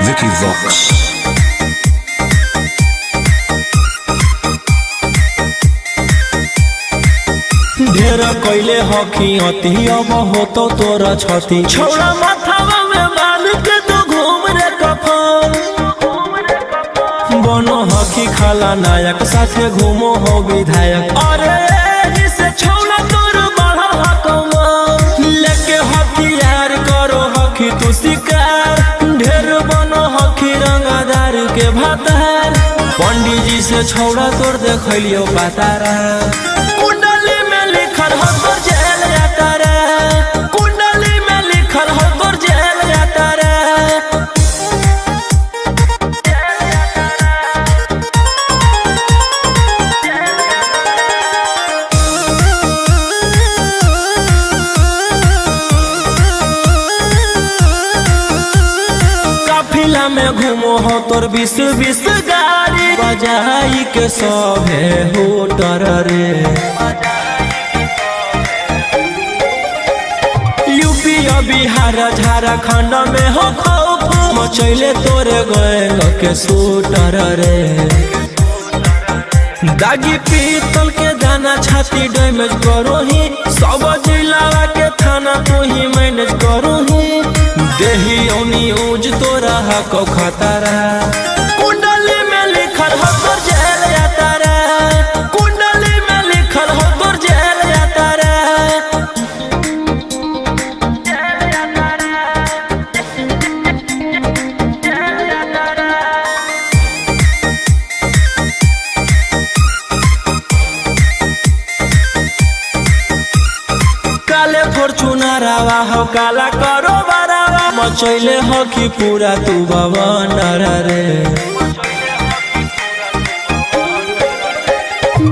Vicky Vox. ढेर कैले हकी अति अब हो तो तोरा छती छौड़ा माथावा में बांध के तो घूम रे कफन बनो हकी खाला नायक साथे घूमो हो विधायक। अरे एही से छौड़ा तोर बढ़ा हकमा लेके हथियार करो हकी तू शिकार ढेर बनो हकी रंगदार के भातार पंडित जी से छौड़ा तोर देखलियो पातारा कुंडली में लिखल हो तोर जेल जाता रे कुंडली में लिखल हो तोर जेल जाता रे। काफिला में घूमो हो तोर 20-20 गाड़ी बजाई के सभे होटर रे यूपी बिहार झारखंड में हो खौफ मचैले तोरे गए के शूटर रे दागी पीतल के दाना छाती डैमेज करो ही सब जिला के थाना तू ही मैनेज करो ही देही ओनी ऊज तोरा हको खतरा कुंडली में लिखल हो तोर जेल जाता रे कुंडली में लिखल हो तोर जेल जाता रे। काले फॉर्चूनरवा हो काला करो बरावा मचैले हो कि पूरा तू बवंडर रे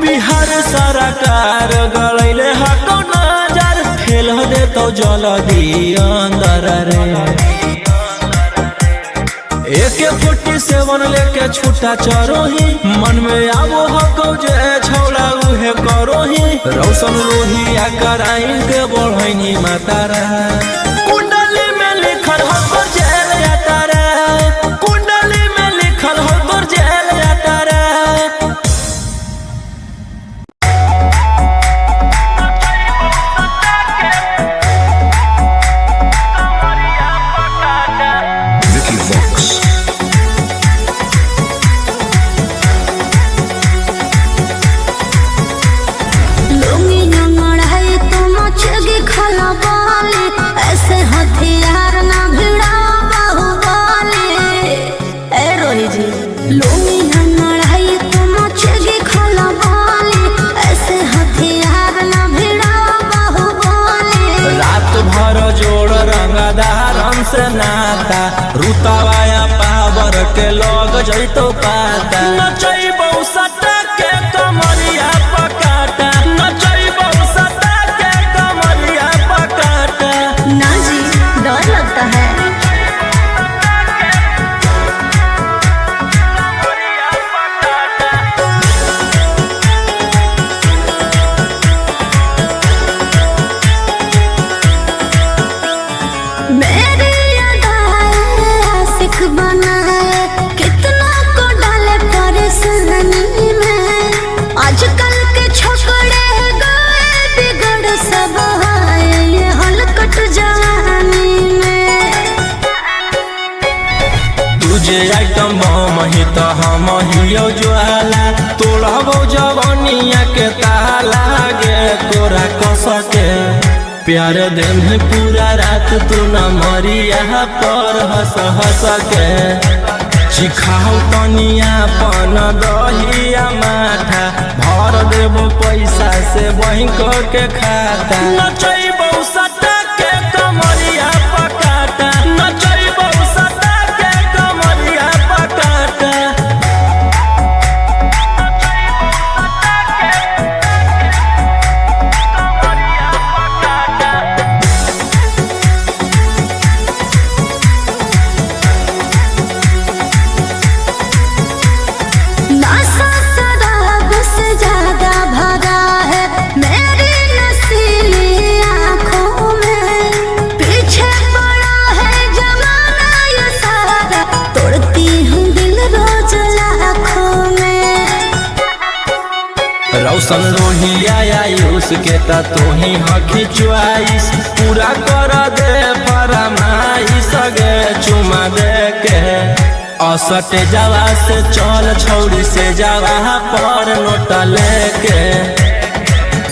बिहार सरकार गलैले हको नजर फेल हो दे तो जल्दी अंदर रे AK-47 लेके छूटा चरो ही मन में आवो हको जे छौड़ा उहे करो ही रौशन लोहिया कराइन के बढ़ैनी मातारा कुंडली में लिखल हो तोर जेल जाता रे कुंडली में लिखल हो तोर जेल जाता रे। Vicky Vox. ऐसे हथियार ना भिड़ा बाहुबली ए रोही जी लूंगी ना लड़ाई तो मचेगी खला बाली ऐसे हथियार ना भिड़ा बाहुबली रात भर जोड़ रंगदारन से नाता रुतवाया पावर के लोग जैतो पाता नचैबौ सटा के कमरिया पकाटा नचैबौ सटा के कमरिया पकाटा। ना जी डर लगता है मेरी अदाएं आशिक बनाए कितना को डाले परेशानी में आजकल के छोकरे गए बिगड़ सब है ये हलकट जवानी में तुझे आइटम बम ही तो हम हियो ज्वाला तोड़बो जवानिया के ताला गे तोरा कसके प्यार दिन है पूरा रात तू न मरिया पर हंस हंस के चिखाओ तनिया पन दहिया माथा भर देबो पैसा से बैंक के खाता नचैबौ सटा के कमरिया पकाटा नचैबौ सटा के कमरिया पकाटा। नशा शराब से ज्यादा भरा है मेरी नसीलिया रोशन रोहिया आयुष के त तू ही हकी च्वाइस पूरा कर दे फरमाइश गे चुमा दे के असटे जावा से चल छौड़ी से जावा पर नोट लेके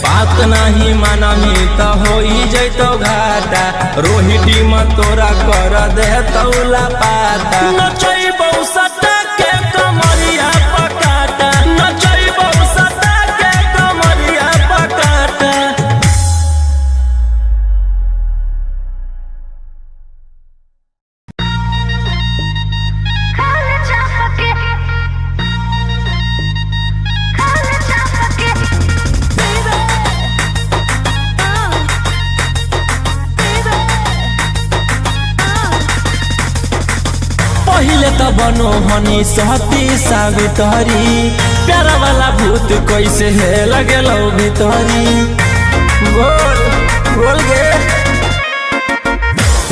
बात नहीं मानमी त होई जैतो घाटा रोहिटी में तोरा कर दे तौला पाता नचैबौ सटा के कमरिया पकाटा नचैबौ सटा के कमरिया पकाटा। पहिले त बनो हनी सहती सावित्री प्यारा वाला भूत कैसे है लगेलो भीतरी बोल बोल गे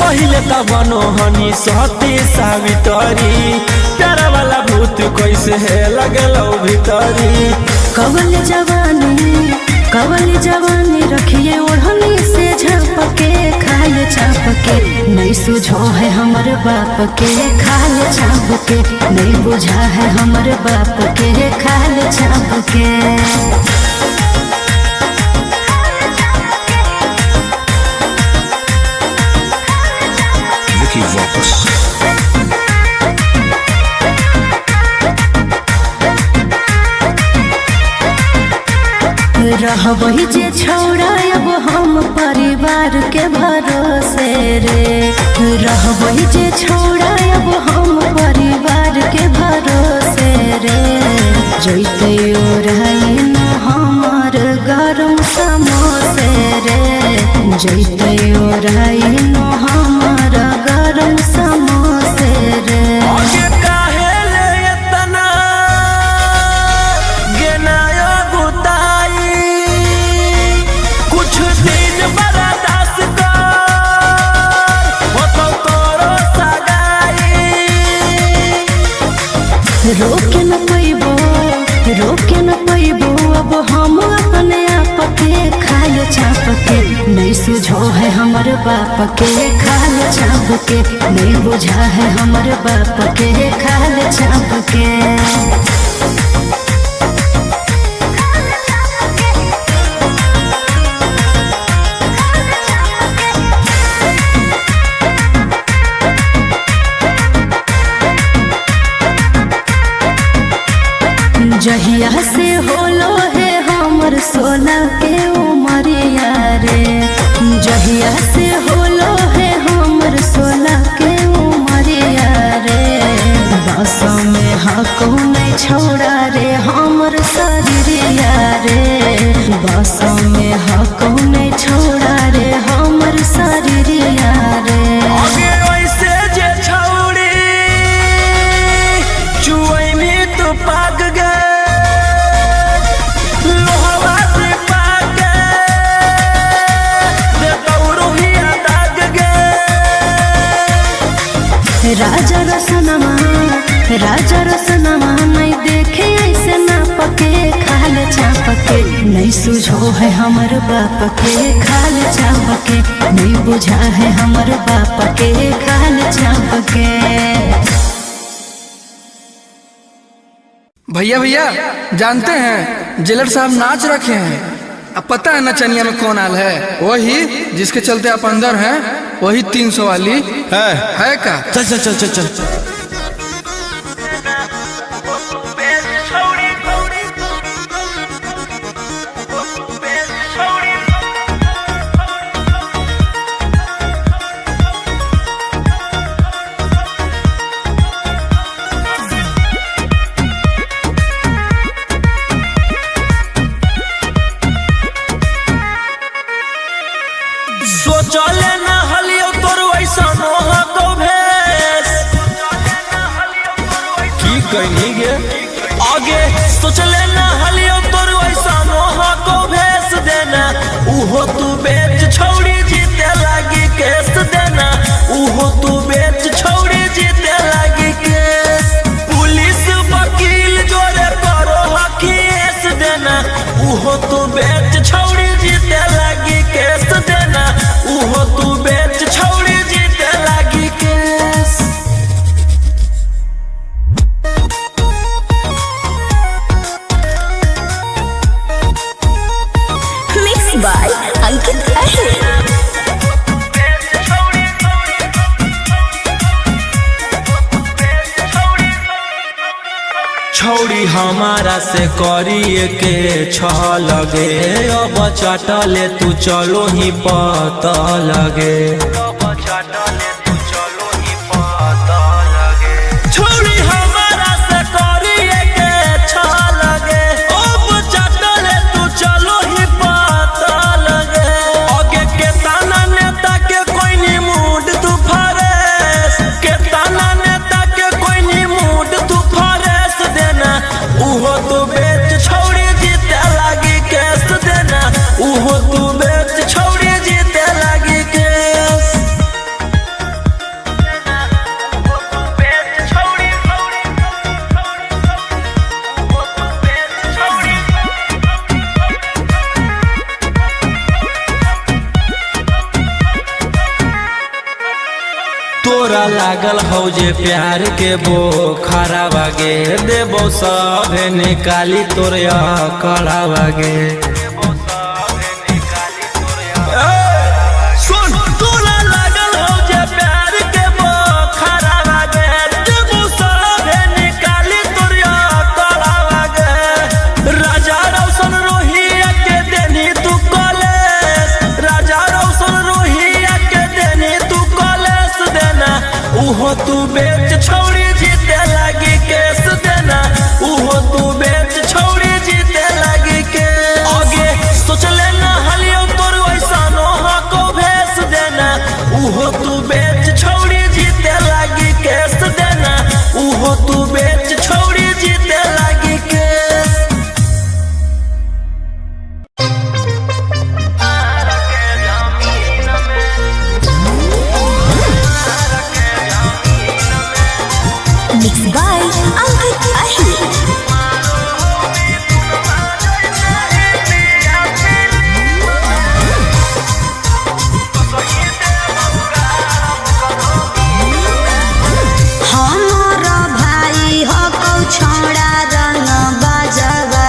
पहिले त बनो हनी सहती सावित्री प्यारा वाला भूत कैसे है लगेलो भीतरी। कवल जवानी रखिए ओढ़नी से झपके खाए छापके नहीं सुझो है हमर बाप के खाए छापके नहीं बुझा है हमर बाप के खाए छापके। Vicky Vox. रहबही जे छौड़ा अब हम परिवार के भरोसे रे रहबही जे छौड़ा अब हम परिवार के भरोसे रे जैते ओढ़ाई न हमर गरम समोसे रे जैते ओढ़ाई न हमर गरम समोसे रे। रोके न पैबो अब हम अपने आप के खाल छाप के नहीं सुझो है हमर बाप के खाल छाप के नहीं बुझा है हमर बाप के खाल छाप के। जहिया से होलो है हमर 16 के उमरिया रे जहिया से होलो है हमर 16 के उमरिया रे बस में हको नहीं छोड़ा रे हमर शरीरिया रे बस में हको नहीं छोड़ा रे हमर शरीरिया रे। राजा रसनमा नहीं देखे ऐसे ना पके खाल छापके नहीं सुझो है हमर बाप के खाल छापके नहीं बुझा है हमर बाप के खाल छापके। भैया भैया जानते हैं जेलर साहब नाच रखे हैं। अब पता है नचनिया में कौन आल है? वही जिसके चलते आप अंदर हैं, वही 300 वाली है का? चल चल चल चल चल आगे सोच लेना हलियो तोर वैसा मोहा को भेस देना उहो तू बेच छोड़ी जीते लागी केस देना उहो तू बेच छोड़ी जीते लागी केस पुलिस वकील जोरे करो हकीस देना उहो हमारा से करिए के लगे अब चटले तू चलो ही पता लगे छोड़ी हमारा से करिए के लगे अब चटले तू चलो ही पता लगे आगे के ताना नेता के कोई नी मूड तू फरेस के ताना नेता के कोई नी मूड तू फरेस देना उहो तू बेच छोड़ी जीते लगी केस देना उहो तू बेच छोड़ी जीते लगी केस तोरा लागल हो जे प्यार के बोखरा बागे देबो सब निकाली तोरे कड़ा बागे सुन तोरा लागल हो जे प्यार के बोखरा बागे देबो सब निकाली तोरे कड़ा बागे राजा रौशन रोहिया के देनी तू कॉलेज राजा रौशन रोहिया के देनी तू कॉलेज देना उहो तू बेच छोड़ी जीते लगी केस देना उहो तू बेच छोड़ी जीते लगी के आगे सोच लेना हलियो तोर वैसा नोहा को भेस देना उहो तू बेच छोड़ी जीते लगी केस देना उहो तू बेच छोड़ी जीते लगी केस Mixed by Ankit Ahir. हमारा भाई हो कौ छोड़ा रंग बजवा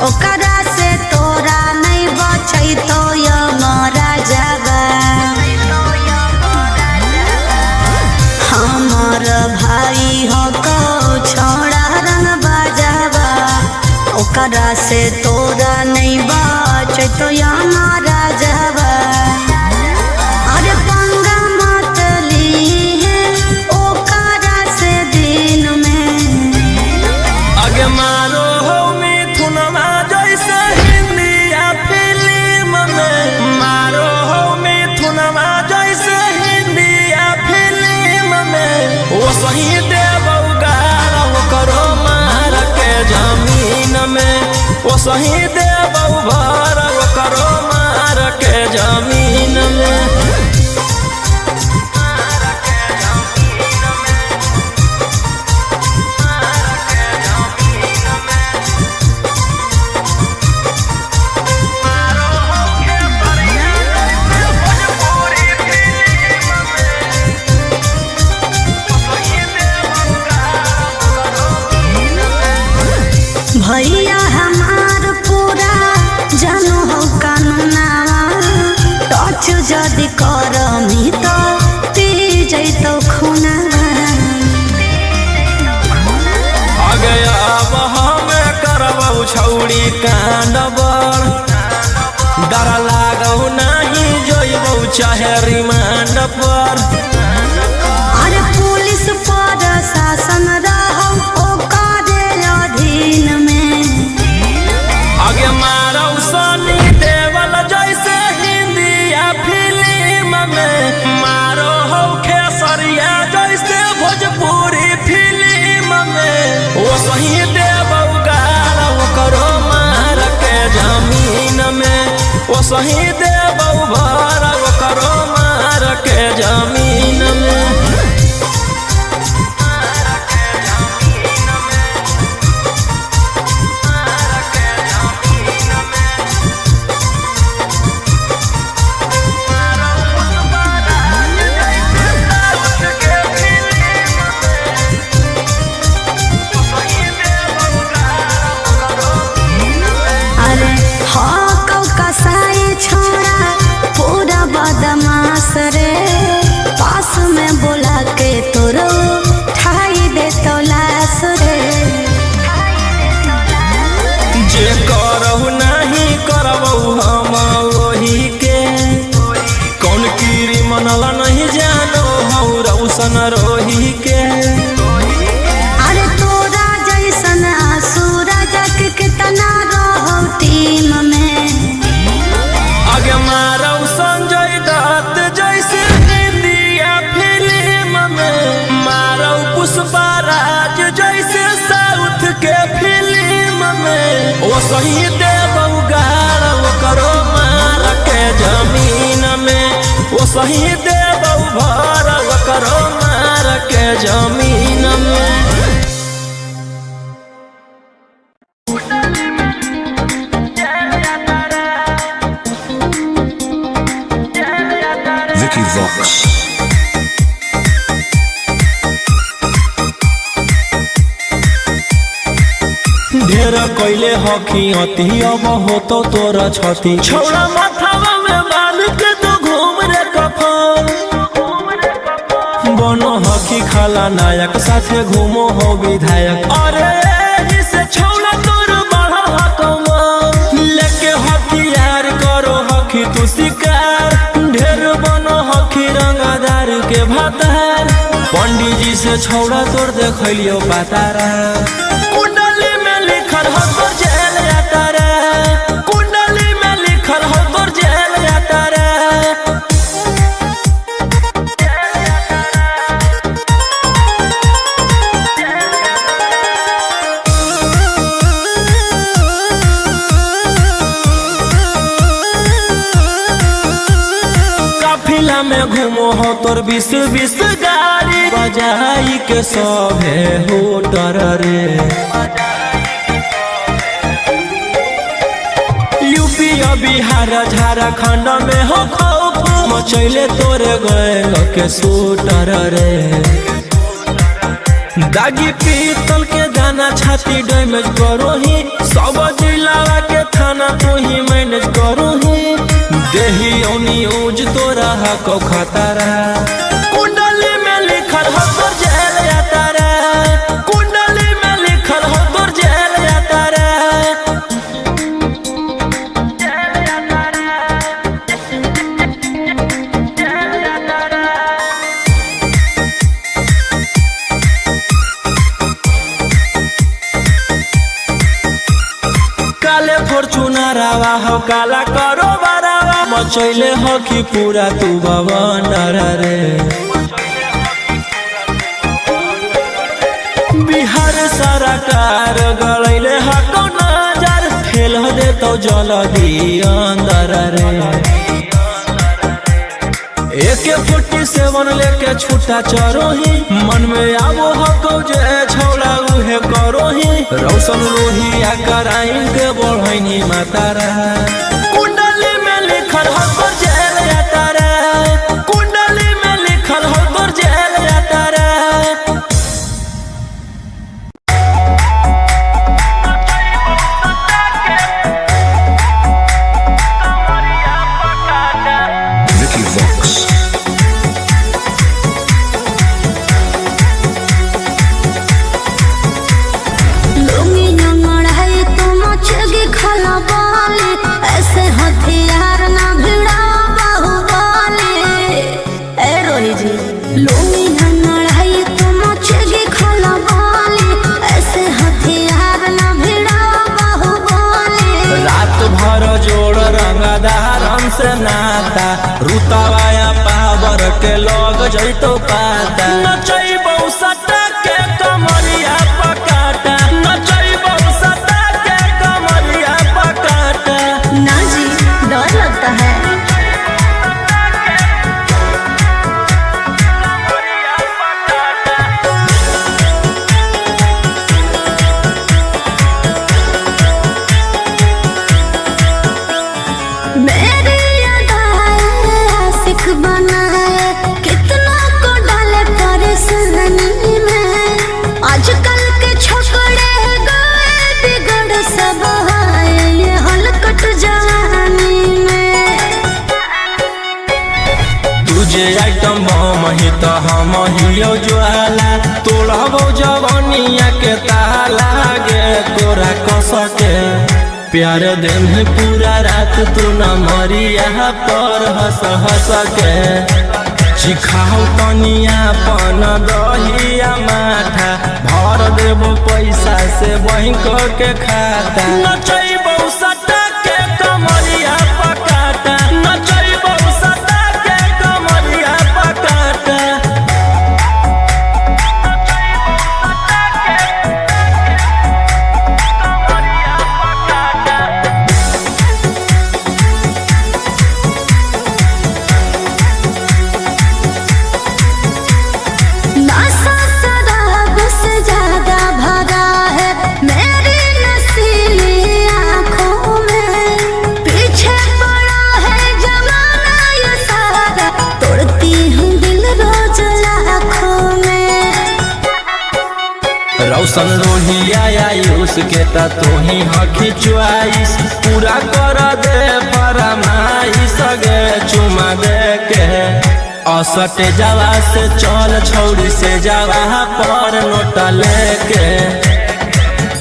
ओकरा से तोरा नहीं बचै तो यमरा जावा हमार भाई हो कौ छोड़ा रंग बजवा ओकरा से तोरा नहीं बचै तो यमरा जावा अरे पंगा मत लीहे ओकरा से दिन में आगे मारो हो मिथुनमा जैसे हिंदिया फिल्म में मारो हो मिथुनमा जैसे हिंदिया फिल्म में वो सही देवौ गारा वो करो मार के जमीन में वो सही देवौ भर वो करो मार के जमीन में भैया हमार पूरा जानो हो कानूनावा टच जदि करमी तो पी जैतो खूनावा आगे अब हमें करबौ छौड़ी कांडबर डर लागौ नहीं जोइबौ चाहे रिमांड पर अरे पुलिस पर शासन रहौ ओकरे अधीन में आगे मारौ सनी देवल जैसे हिंदिया फिल्म में मारो हो खेसरिया जैसे भोजपुरी फिल्म में वो सही देवौ गारा वो करो मार के जमीन में वो सही देवौ भर वो करो मार के जमीन में अरे हाँ कौ कसाई छोड़ा पूरा सही देव उगाड़ करो मार के जमीन में, वो सही देव भर करो मार के जमीन में। Vicky Vox. ढेर कैले हकी अति अब हो तो तोरा छती, छौड़ा माथावा में बांध के तो घूम रे कफन। बनो हकी खाला नायक साथे घूमो हो विधायक, अरे इसे छौड़ा तोर बढ़ा हकमा लेके हथियार करो हकी तू शिकार। ढेर बनो हकी रंगदार के भातार, पंडित जी से छौड़ा तोर देखलियो पातारा। कुंडली में लिखल हो तोर जेल जाता रे, कुंडली में लिखल हो तोर जेल जाता रे। काफिला में घूमो हो तोर 20-20 गाड़ी, बजाई के सभे होटर रे। यूपी बिहार झारखंड में हो खौफ, मचैले तोरे गैंग के शूटर रे। दागी पीतल के दाना छाती डैमेज करो ही, सब जिला के थाना तू ही मैनेज करो ही। देही न्यूज तोरा को खतरा, कुंडली में लिखल हो तोर जेल जाता रे, कुंडली में लिखल हो तोर जेल जाता रे। काले फॉर्चूनरवा हो काला करो बरावा, मचैले हो कि पूरा तू बवंडर रे। बिहार सरकार गलैले हको नजर, फेल दे तो जल्दी अंदर रे। AK-47 लेके छूटा चरो ही, मन में आवो हको जे छौड़ा उहे करो ही। रौशन लोहिया कराइन के बढ़ैनी मातारा, कुंडली में लिखल हो तोर जेल जाता रे, कुंडली में लिखल हो तोर जेल जाता रे। Vicky Vox. लुंगी नंगड़ाई तो मचेगी खला बाले, ऐसे हथियार ना भिड़ा बाहुबले। ए रोही जी लुंगी नंगड़ाई तो मचेगी खला बाले, ऐसे हथियार ना भिड़ा बाहुबले। रात भर जोड़ रंगदारन से नाता, रुतवाया पावर के लोग जैतो पाता। नचैबौ सटा के कमरिया पकाटा, नचैबौ सटा के कमरिया पकाटा। ना जी डर लगता है। मेरी अदाएं आशिक बनाए, कितना को डाले परेशानी में। आजकल के छोकरे गए बिगड़ सब है, ये हलकट जवानी में। तुझे आइटम बम ही तो हम हियो ज्वाला, तोड़बो जवानिया के ताला गे तोरा कसके। प्यार दिन है पूरा रात तू न मरिया पर हंस हंस के। सिखाओ तनिया पन दहिया माथा, भर देबो पैसा से बैंक के खाता। नचैबो सटा के कमरिया पकाटा, नचैबो सटा के कमरिया पकाटा। रोशन रोहिया आयुष के ता तू ही हकी च्वाइस पूरा कर दे फरमाइश गे चुमा दे के असटे जावा से चल छौड़ी से जावा पर नोट लेके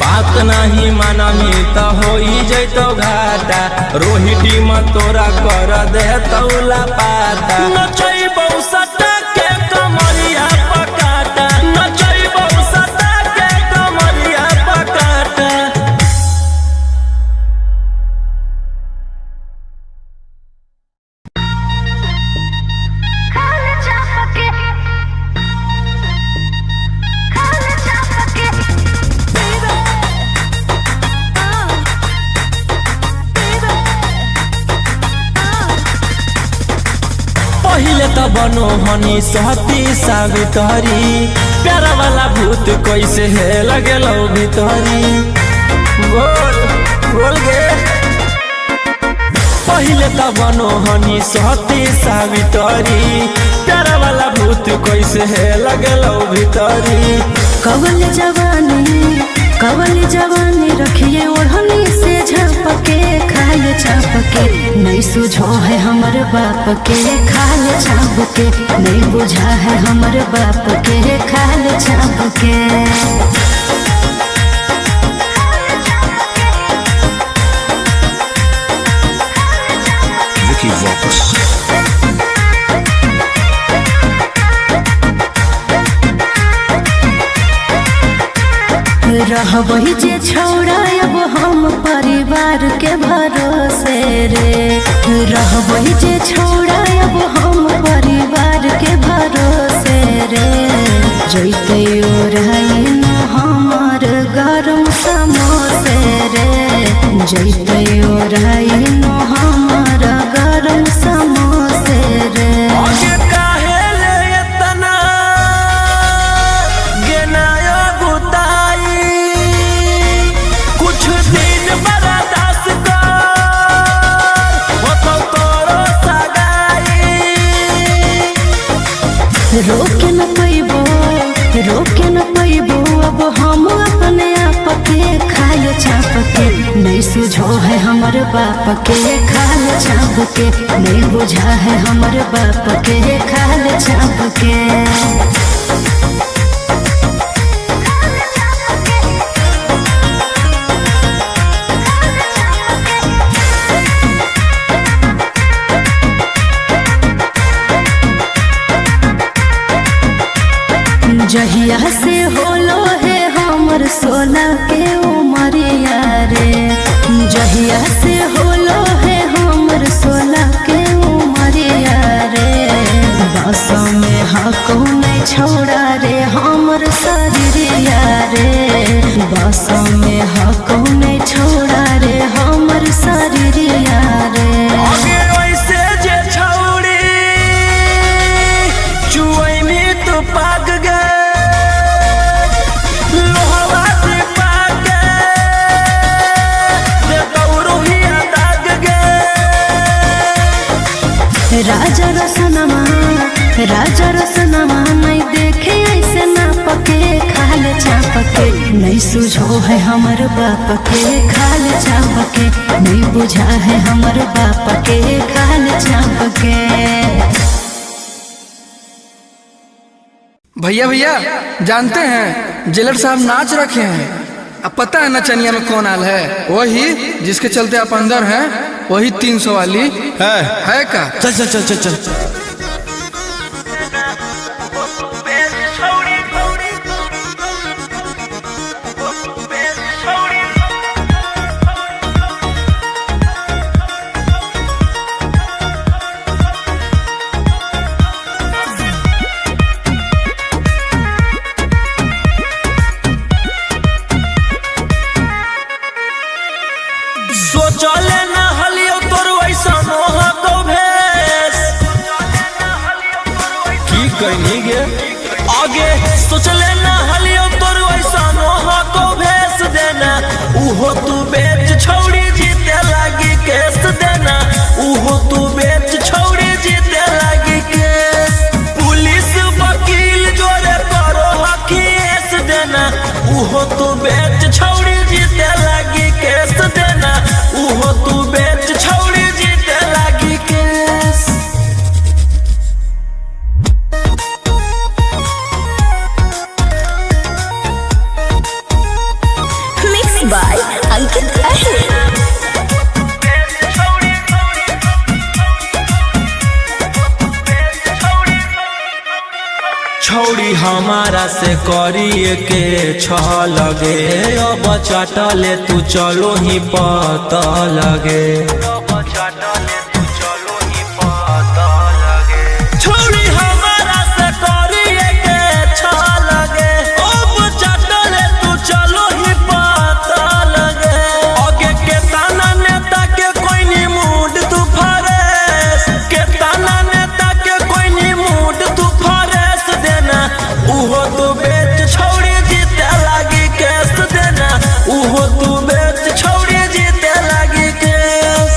बात नहीं मानमी तो हो जैतो घाटा रोहिटी में तोरा कर दे तौला पाता नचैबौ सटा के कमरिया पकाटा नचैबौ सटा के कमरिया पकाटा। पहिले त बनो हनी सहती सावित्री प्यारा वाला भूत कैसे है लगेलो भीतरी बोल बोल गे पहिले त बनो हनी सहती सावित्री प्यारा वाला भूत कैसे है लगेलो भीतरी। कवल जवानी रखिए ओढ़नी से झपके खाए छापके नहीं सुझो है हमर बाप के खाए छापके नहीं बुझा है हमर बाप के खाए छापके। Vicky Vox. रहबही जे छौड़ा अब हम परिवार के भरोसे रे रहबही जे छौड़ा अब हम परिवार के भरोसे रे जैते ओढ़ाई न हमर गरम समोसे रे जैते ओढ़ाई न हमर गरम समोसे रे। रोके न पैबो अब हम अपने आप के खाए छाप के नहीं सुझो है हमर बाप के खाए छाप के नहीं बुझा है हमर बाप के खाए छाप के। जहिया से होलो है हमर 16 के उमरिया रे जहिया से होलो है हमर 16 के उमरिया रे बस में हको नहीं छोड़ा रे हमर शरीरिया रे बस में हको नहीं छोड़ा रे हमर शरीरिया रे। राजा रसनमा नहीं देखे ऐसे ना पके खाल चापके नहीं सुझो है हमर बाप के खाल चापके नहीं बुझा है हमर बाप के खाल चापके। भैया भैया जानते हैं जेलर साहब नाच रखे हैं। अब पता है नचनिया में कौन आल है? वही जिसके चलते आप अंदर हैं, वही 300 वाली है का? चल चल चल चल चल। सोचले ना हलियो तोर वैसा मोह को भेस की कहनी गे आगे सोचले ना हलियो तोर वैसा मोह को भेस देना उहो तू बेच छौड़ी जीते लागी केस देना उहो तू बेच छौड़ी जीते लागी केस पुलिस वकील जोरे करो हकीस देना उहो छौड़ी हमारा से करिए के लगे अब चटले तू चलो ही पता लगे छौड़ी हमारा से करिए के लगे अब चटले तू चलो ही पता लगे आगे के ताना नेता के कोई नी मूड तू फरेस के ताना नेता के कोई नी मूड तू फरेस देना उहो तू बेच छौड़ी जीते लागी केस देना उहो तू बेच छौड़ी जीते लागी केस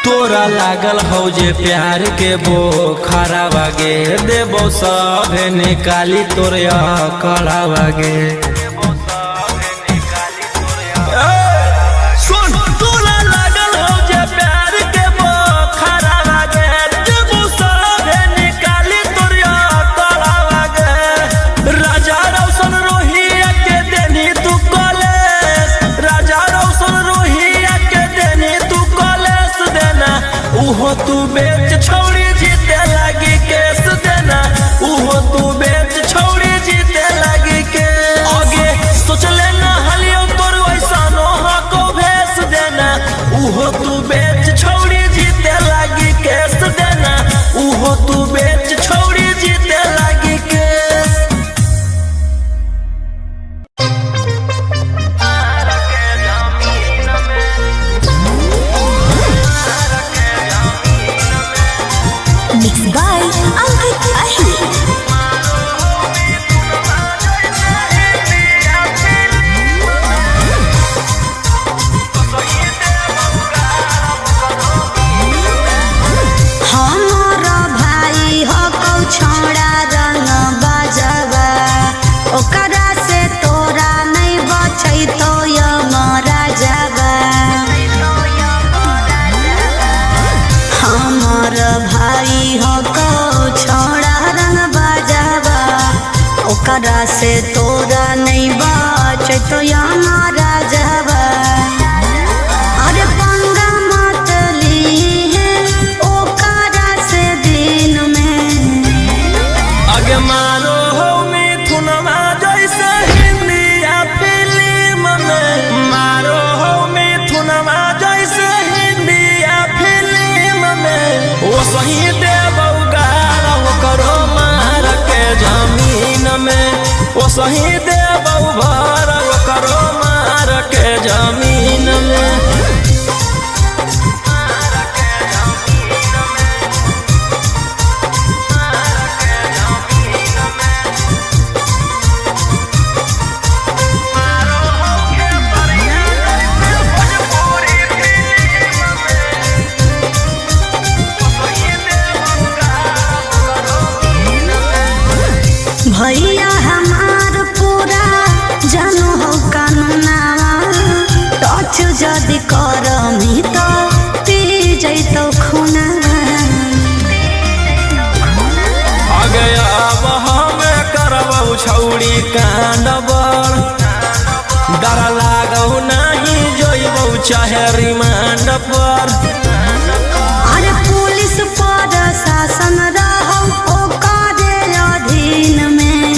तोरा लागल हो जे प्यार के बोखरा बागे देबो सब निकाली तोरे कड़ा बागे सुन तोरा लागल हो जे प्यार के बोखरा बागे देबो सब निकाली तोरे कड़ा बागे राजा रौशन रोहिया के देनी तू कॉलेज राजा रौशन रोहिया के देनी तू कॉलेज देना उहो तू बेच छौड़ी जीते लागी केस देना उहो तू बेच छौड़ी जीते लागी के आगे सोच लेना हलियो तोर वैसा नोहा को भेस देना उहो तू बेच छौड़ी जीते लागी केस देना उहो तू बेच छौड़ी जीते लागी केस Mixed by Ankit Ahir. हमारा भाई हो कौ छोड़ा रंग बजवा ओकरा से तोरा नहीं बचै तो यमरा जावा हमार भाई हो कौ छोड़ा रंग बजवा ओकरा से तोरा नहीं बचै तो यमरा जावा अरे पंगा मत लीहे ओकरा से दिन में आगे मारो हो मिथुनमा जैसे हिंदी या फिल्म में मारो हो मिथुनमा जैसे हिंदी या फिल्म में वो सही देबौ गारा वो करो मार के जमीन में वो सही देबौ भर वो करो मार के जमीन में भैया हमार पूरा जानू हो कानूनावा टच जदि करमी तो पी जैतो खूनावा आगे अब हमें करबौ छौड़ी कांडबर डर लागौ नहीं जोइबौ चाहे रिमांड पर अरे पुलिस पर शासन रहौ ओकरे अधीन में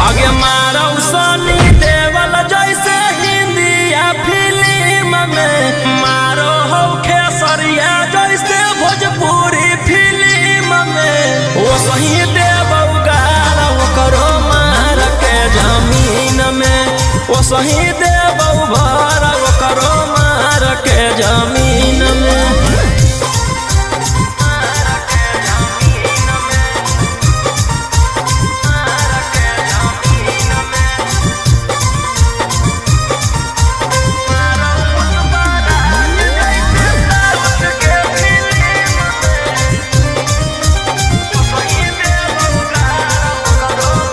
आगे मारौ सनी देवल जैसे हिंदी या फिल्म में मारो हो खेसरिया जैसे भोजपुरी फिल्म में वो सही देबौ गारा वो करो मार के जमीन में वो सही देबौ भर वो करो मार के जमीन में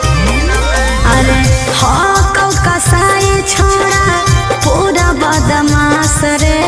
अरे हाँ कौ कसाई छोड़ा पूरा बदमाश रे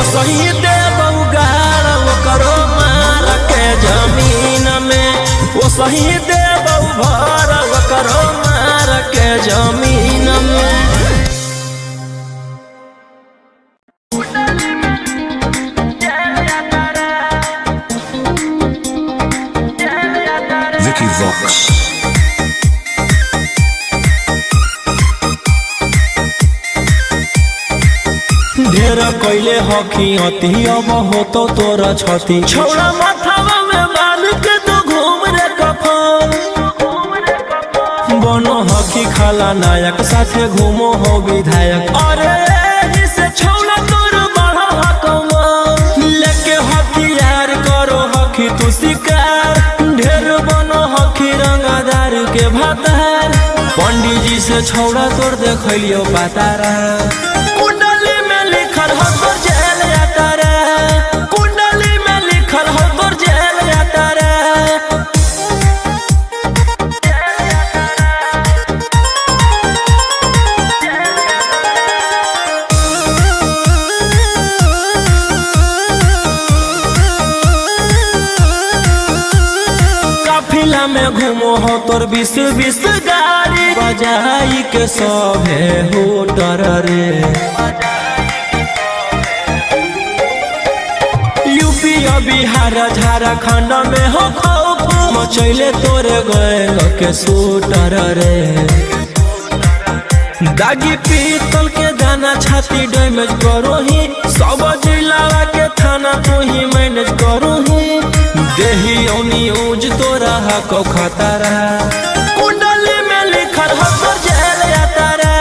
वो सही दे बउगाड़ वो करो मार के जमीन में, वो सही दे बउभर वो करो मार के जमीन में। Vicky Vox. ढेर कैले हकी अति अब हो तो तोरा छती, छौड़ा माथावा में बांध के तो घूम रे कफन। बनो हकी खाला नायक साथे घूमो हो विधायक, अरे जिसे छौड़ा तोर बढ़ा हकमा लेके हथियार करो हकी तू शिकार। ढेर बनो हकी रंगदार के भातार, पंडित जी से छौड़ा तोर देखलियो पातारा। कुंडली में लिखल हो तोर जेल जाता रे, कुंडली में लिखल हो तोर जेल जाता रे। काफिला में घूमो हो तोर 20-20 गाड़ी, बजाई के सभे हो डर रे। यूपी बिहार झारखंड में हो खौफ, मचैले तोरे गैंग के शूटर रे। दागी पीतल के दाना छाती डैमेज करो ही, सब जिला के थाना तू ही मैनेज करो ही। देही न्यूज तोरा हको खतरा, कुंडली में लिखल हो तोर जेल जाता रे,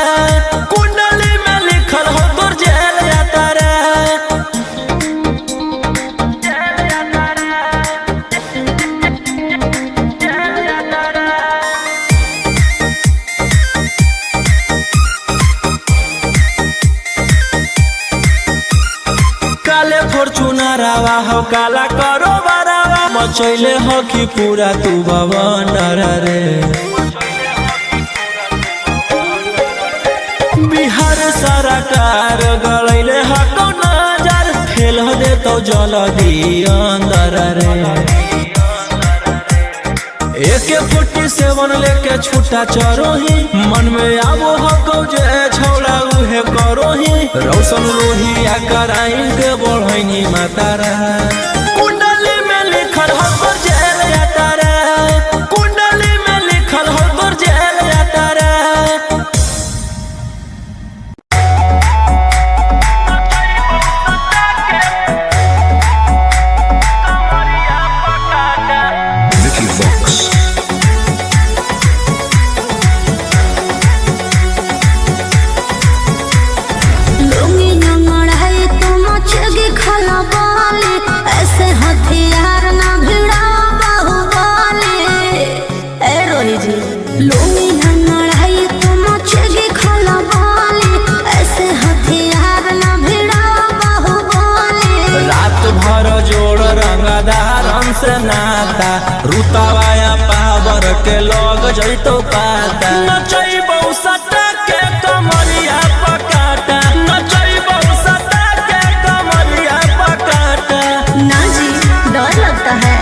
कुंडली में लिखल हो तोर जेल जाता रे। काले फॉर्चूनर आवा हो काला करो बरावा, मचैले हो कि पूरा तू बवंडर रे। बिहार सरकार गलैले हको नजर, फेल हो दे तो जल्दी अंदर रे। AK-47 लेके छूटा चरो ही, मन में आवो हको जे छौड़ा उहे करो ही। रोशन रोहिया कराइन के बढ़ैनी मातारा, कुंडली में लिखल हो तोर जेल जाता रे, कुंडली में लिखल हो तोर जेल जाता रे। Vicky Vox. लुंगी नंगड़ाई तो मचेगी खलबाली, ऐसे हथियार ना भिड़ा बाहुबली। ए रोही जी लुंगी नंगड़ाई तो मचेगी खलबाली, ऐसे हथियार ना भिड़ा बाहुबली। रात भर जोड़ रंगदारन से नाता, रुतावाया पावर के लोग जैतो पाता। नचैबौ सटा के कमरिया पकाटा, नचैबौ सटा के कमरिया पकाटा। ना जी डर लगता है।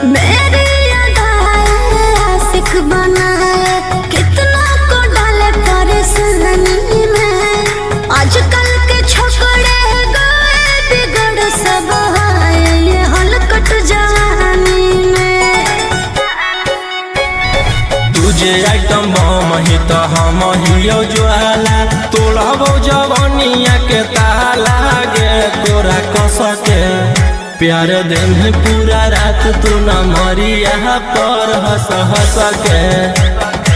मेरी अदाएं आशिक बनाए, कितना को डाले परेशानी में। आजकल के छोकरे गए बिगड़ सब है, ये हलकट जवानी में। तुझे आइटम बम ही तो हम हियो ज्वाला, तोड़बो जवनिया के ताला गे तोरा कस के। प्यार दिन पूरा रात तू न मरिया पर हंस हंस के।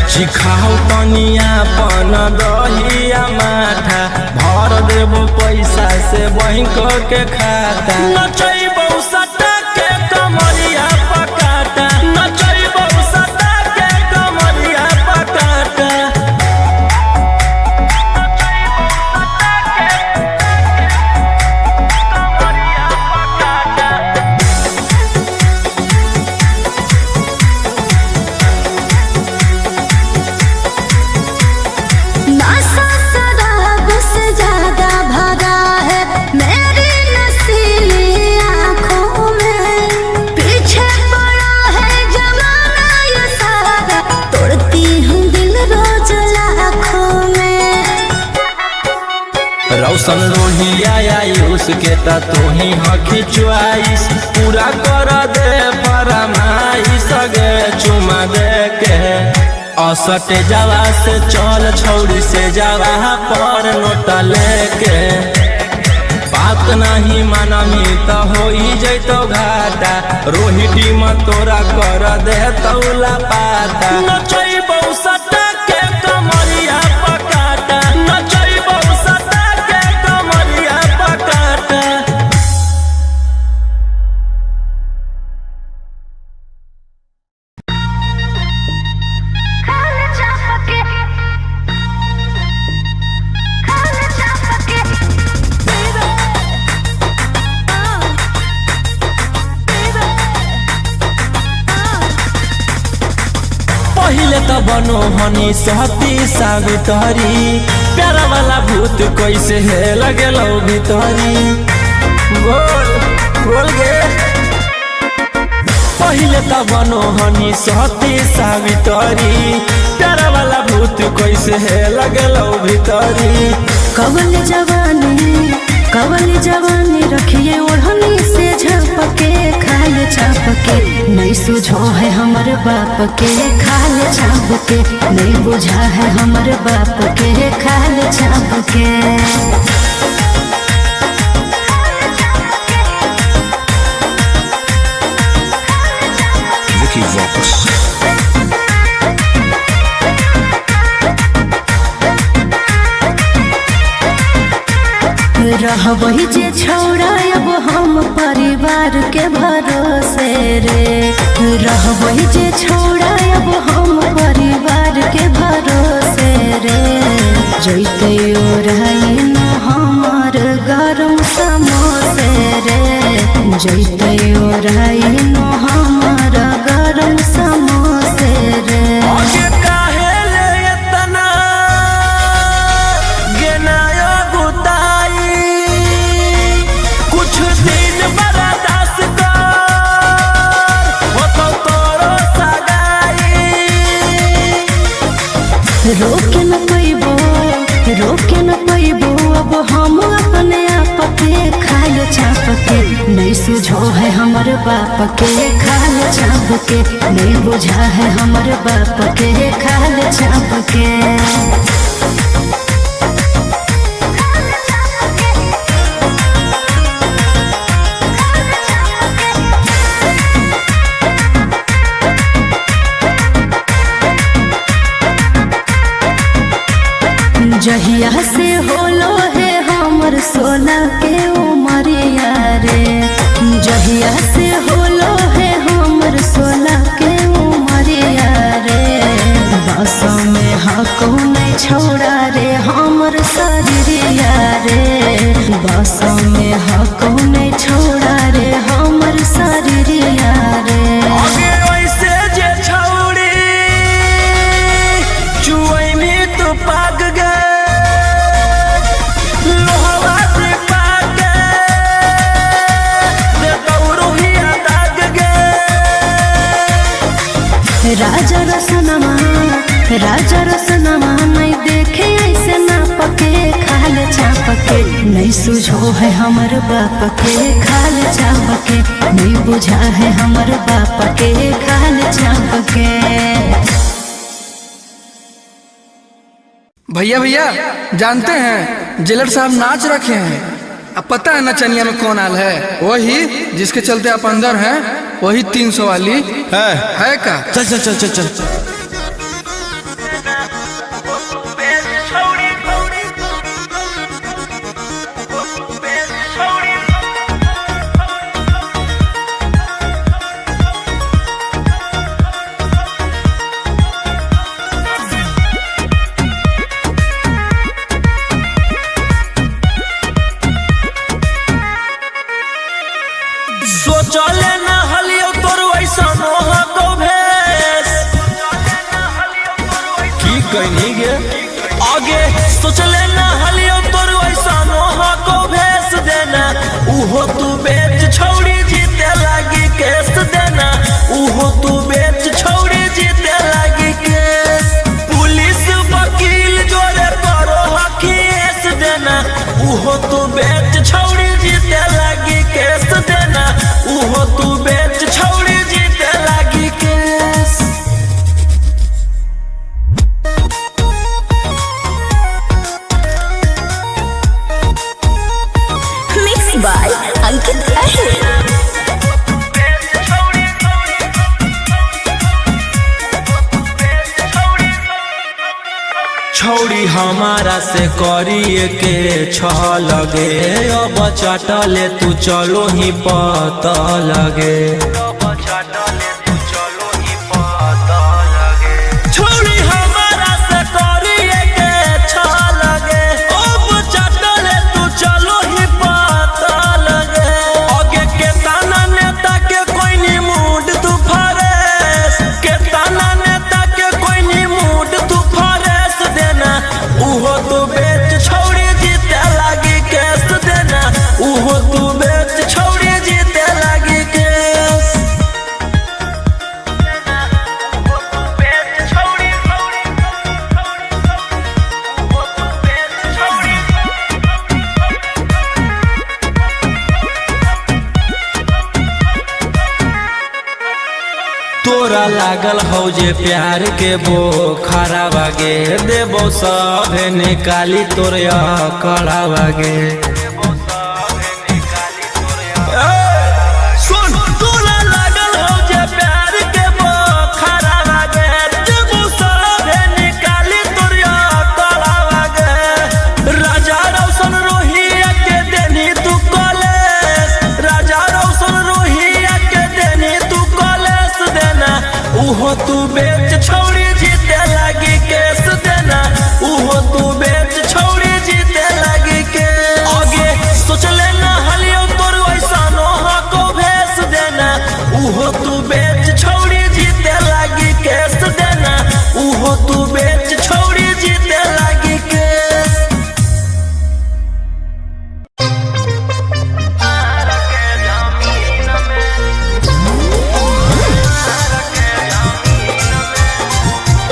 चिखाओ तनिया पन दहिया माथा, भर देबो पैसा से बैंक के खाता। नचैबौ सटा के कमरिया पकाटा, नचैबौ सटा के कमरिया पकाटा। के ता तू ही हकी च्वाइस पूरा कर दे फरमाइश गे चुमा दे के असटे जावा से चल छौड़ी से जावा पर नोट लेके बात नहीं मानमी तो हो जैतो घाटा रोहिटी में तोरा कर दे तौला पाता नचैबौ सटा के कमरिया पकाटा नचैबौ सटा के कमरिया पकाटा। पहिले त बनो हनी सहती सावित्री प्यारा वाला भूत कैसे है लगेलो भितरी बोल बोल गे पहिले त बनो हनी सहती सावित्री प्यारा वाला भूत कैसे है लगेलो भितरी कवल जवानी रखिए ओढ़नी से झपके खाल छापके नहीं सुझो है हमर बाप के खाल छापके नहीं बुझा है हमर बाप के खाल छापके। Vicky Vox. रहबही जे छौड़ा अब हम परिवार के भरोसे रे रहबही जे छौड़ा अब हम परिवार के भरोसे रे जैते ओराई न हमर गरम समोसे रे जैते ओराई न हमर गरम समोसे रे। रोके न पैबो अब हम अपने आप के खाल छाप के नहीं सुझो है हमर बाप के खाल छाप के नहीं बुझा है हमर बाप के खाल छाप के। जहिया से होलो है हमर 16 के उमरिया रे जहिया से होलो है हमर 16 के उमरिया रे बस में हको नहीं छोड़ा रे हमर शरीरिया रे बस में हको नहीं छोड़ा रे हमर शरीरिया रे। राजा रसनमा नहीं देखे ऐसे ना पके खाल छापके नहीं सुझो है हमर बाप के खाल छापके नहीं बुझा है हमर बाप के खाल छापके। भैया भैया जानते हैं जेलर साहब नाच रखे हैं। अब पता है नचनिया में कौन आल है? वही जिसके चलते आप अंदर हैं, वही 300 वाली है का? चल चल चल चल चल सोचले न हलियो तोर वैसा नोहा को भेस की कहनी गे आगे सोचले न हलियो तोर वैसा नोहा को भेस देना उहो तू बेच छौड़ी जीते लागी केस देना उहो तू बेच छौड़ी जीते लागी केस पुलिस वकील जोरे करो हकीस देना उहो तू बेच छौड़ी जीते से करिए के लगे अब चटले तू चलो ही पता लगे छोड़ी हमारा से करिए के लगे अब चटले तू चलो ही पता लगे आगे के ताना नेता के कोई नहीं मूड तू फरेस के ताना नेता के कोई नहीं मूड तू फरेस देना उहो तू बेच छोड़ी जीते लागी केस देना उहो तू बेच छोड़ी जीते लागी केस तोरा लागल हो जे प्यार के बोखरा बागे देबो सब निकाली तोरा कड़ा बागे सुन तोरा लागल हो जे प्यार के बोखरा बागे देबो सब निकाली तोरा कड़ा बागे राजा रौशन रोहिया के देनी तू कॉलेज राजा रौशन रोहिया के देनी तू कॉलेज देना उहो तू बेच छोड़ी जीते लागी केस देना उहो तू बेच छोड़ी जीते लागी के आगे सोच लेना हलियो तोर वैसा नोहा को भेस देना उहो तू बेच छोड़ी जीते लागी केस देना उहो तू बेच छोड़ी जीते लागी केस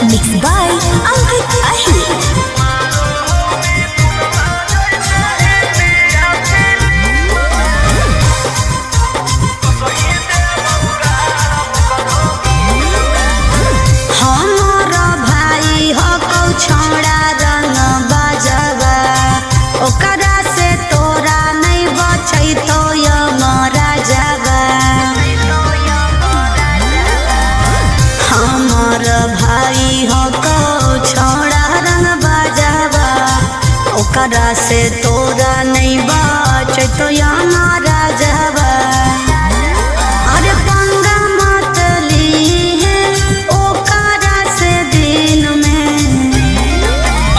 Mixed by Ankit Ahir. हमारा भाई हो कौ छोड़ा रंग बाजवा ओकरा से तोरा नहीं बचै तो यमरा जावा हमार भाई हो कौ छोड़ा रंग बाजवा ओकरा से तोरा नहीं बचै तो यमरा जावा अरे पंगा मत ली ओकरा से दिन में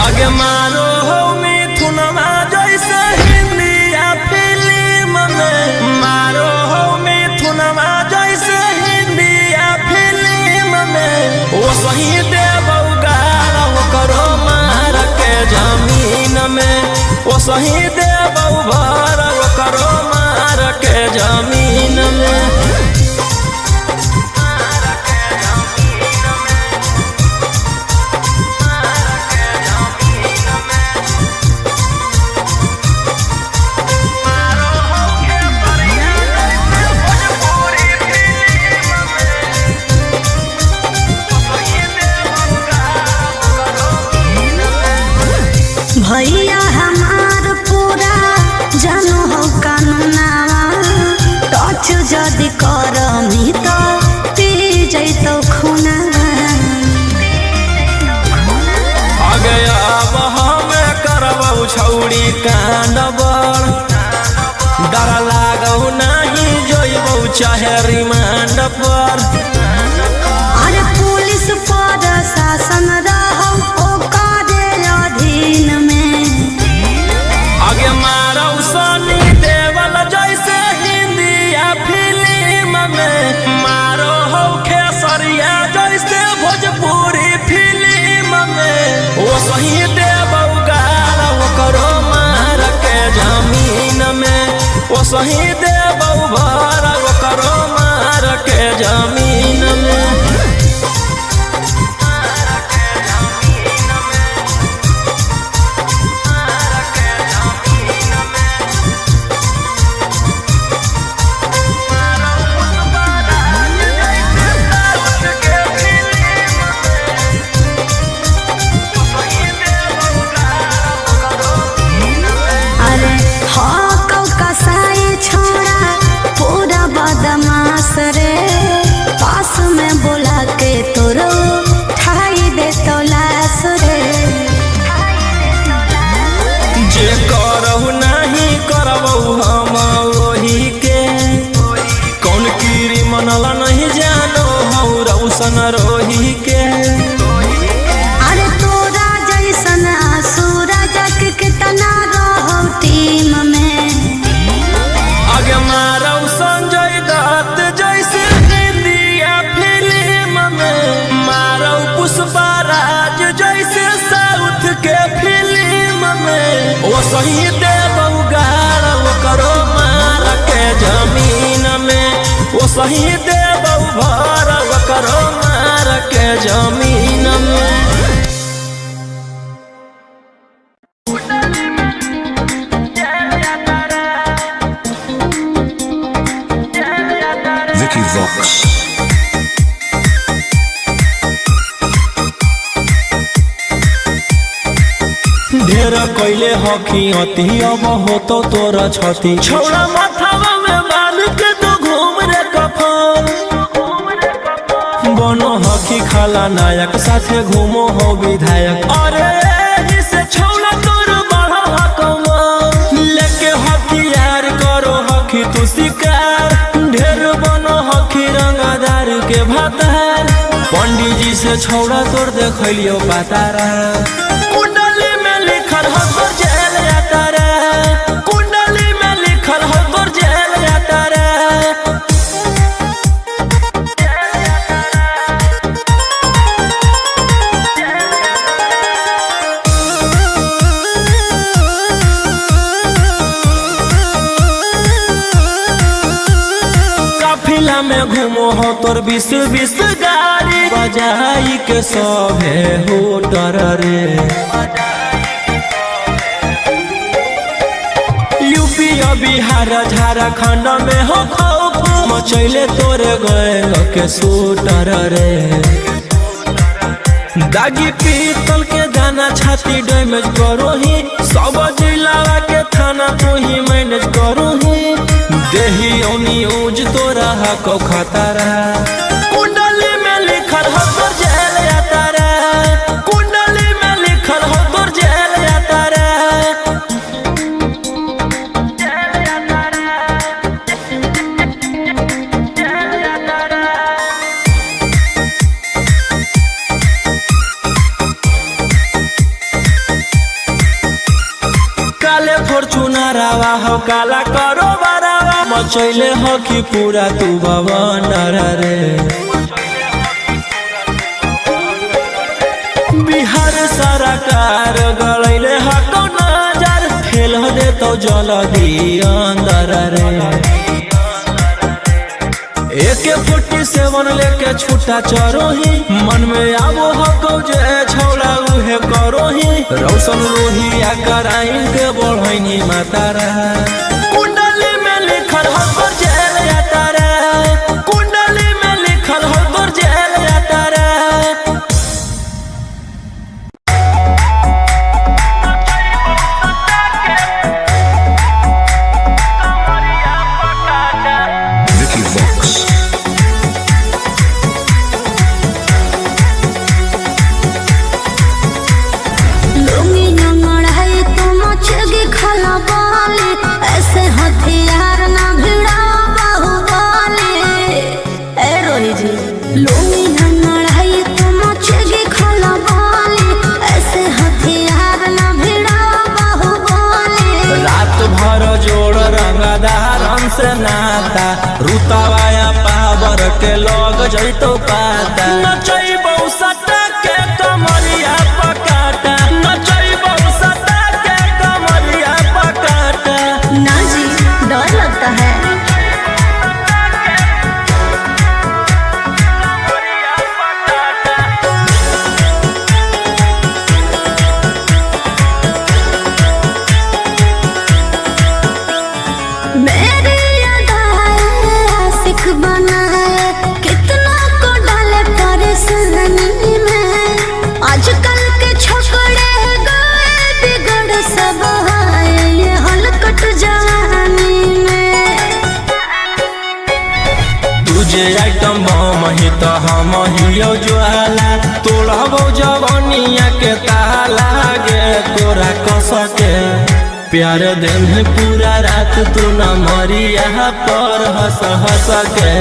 आगे मारो हो मिथुनमा जैसे हिंदी या फिल्म में मारो हो मिथुनमा जैसे हिंदी या फिल्म में वो सही देबौ गारा वो करो मार के जमीन में वो सही देबौ भर वो करो मार के जमीन में भैया हमार पूरा जानो हो कानूनावा टच जदि करमी तो पी जैतो खूनावा आगे अब हमें करबौ छौड़ी कांडबर डर लागौ नहीं जोइबौ चाहे रिमांड पर अरे पुलिस पर शासन रहो ओकरे अधीन में आगे मारौ सनी देवल जैसे हिंदी या फिल्म में मारो हो खेसरिया जैसे भोजपुरी फिल्म में वो सही देबौ गारा वो करो मार के जमीन में वो सही देबौ भर वो करो मार के जमीन में रे पास में के फिल्म में वो सही दे बउगाड़ वो करो मार के जमीन में वो सही दे बउभर वो करो मार के जमीन में। Vicky Vox. ढेर कैले हकी अति अब हो तो तोरा छती छौड़ा माथावा में बांध के तो घूम रे कफन बनो हकी खाला नायक साथे घूमो हो विधायक अरे इसे छौड़ा तोर बढ़ा हकमा लेके हथियार करो हकी तू शिकार ढेर बनो हकी रंगदार के भातार पंडित जी से छौड़ा तोर देखलियो पातारा कुंडली में लिखल हो तोर जेल जाता रे कुंडली में लिखल हो तोर जेल जाता रे। काफिला में घूमो हो तोर 20 गाड़ी बजाई के सभे हो डर रे यूपी बिहार झारखंड में हो खौफ मचैले तोरे गए के सूटर रे दागी पीतल के दाना छाती डैमेज करो ही सब जिला के थाना तू ही मैनेज करो ही देही न्यूज तोरा को खतरा कुंडली में लिखल हो तोर जेल जाता रे कुंडली में लिखल हो तोर जेल जाता रे। काले फॉर्चूनर आवा हो काला करो बरावा मचैले हो कि पूरा तू बवंडर रे बिहार सरकार गलैले हको नजर फेल दे तो जल्दी अंदर रे AK-47 लेके छूटा चरो ही मन में आबो हको जे छौड़ा उहे करो ही रौशन लोहिया कराइन के बढ़ैनी मातारा कुंडली में लिखल हो तोर जेल जाता रे कुंडली में लिखल हो तोर जेल जाता रे। Vicky Vox. लुंगी नंगड़ाई तो मचेगी खला बाले ऐसे हथियार ना भिड़ा बाहुबले ए रोही जी लुंगी नंगड़ाई तो मचेगी खला बाले ऐसे हथियार ना भिड़ा बाहुबले रात भर जोड़ रंगदारन से नाता रुतवाया पावर के लोग जैतो पाता नचैबौ सटा के कमरिया पकाटा नचैबौ सटा के कमरिया पकाटा ना जी डर लगता है मेरी अदाएं आशिक बनाए कितना को डाले परेशानी में आजकल के छोकरे गए बिगड़ सब है ये हलकट जवानी में तुझे आइटम बम ही तो हम हियो ज्वाला तोड़बो जवानिया के ताला गे तोरा कस के प्यार दिन है पूरा रात तू न मरिया पर हंस हंस के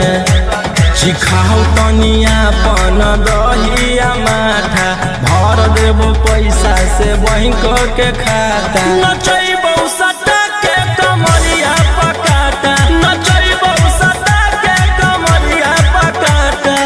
चिखाओ तनिया पन दहिया माथा भर देबो पैसा से बैंक के खाता नचैबौ सटा के कमरिया पकाटा नचैबौ सटा के कमरिया पकाटा।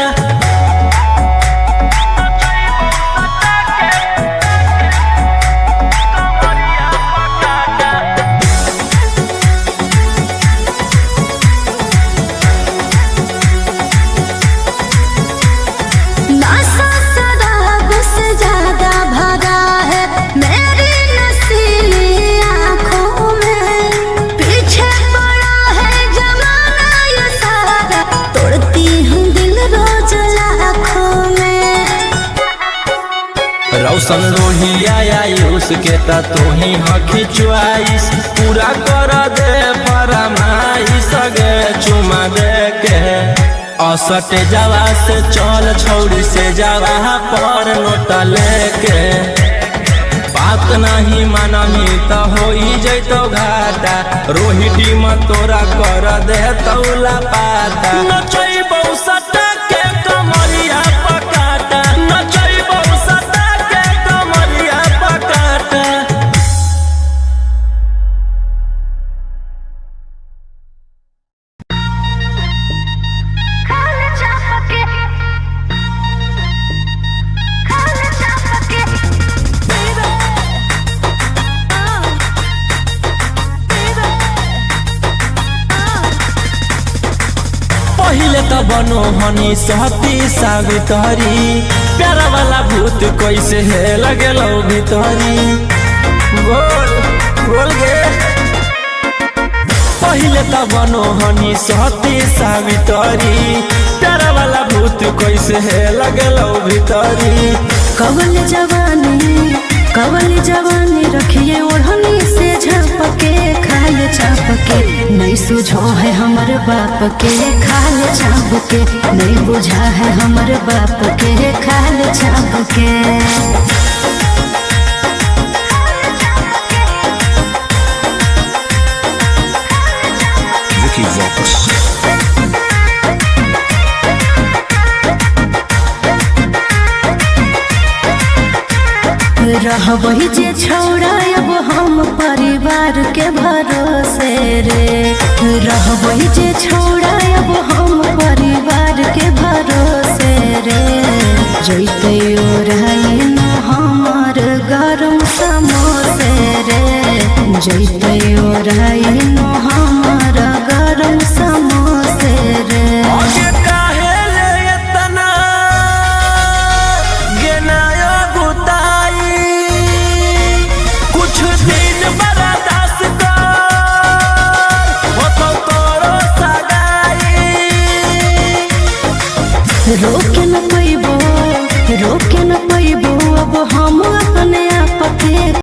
रोशन रोहिया आयुष के ता तू ही हखी चुआइस पूरा कर दे फरमाइश गे चुमा दे के असटे जावा से चल छौड़ी से जावा पर नोट लेके बात नहीं मानमी तो हो जैतो घाटा रोहिटी में तोरा कर दे तौला पाता नचैबौ सटा के कमरिया पकाटा नचैबौ सटा के कमरिया पकाटा। पहिले त बनो हनी सहती सावित्री प्यारा वाला भूत कैसे है लगेलो भीतरी गोल गोल गे पहिले त बनो हनी सहती सावित्री प्यारा वाला भूत कैसे है लगेलो भीतरी। कवल जवानी रखिए ओढ़नी से झपके खाल चाप के नहीं सुझो है हमर बाप के खाल चाप के नहीं बुझा है हमर बाप के खाल चाप के। Vicky Vox. रहबही जे छौड़ा अब हम परिवार के भरोसे रे रहबही जे छौड़ा अब हम परिवार के भरोसे रे जैते ओराई न हमर गरम समोसे रे जैते ओराई न हमर गरम समोसे रे। रोके न पैबो अब हम अपने आप के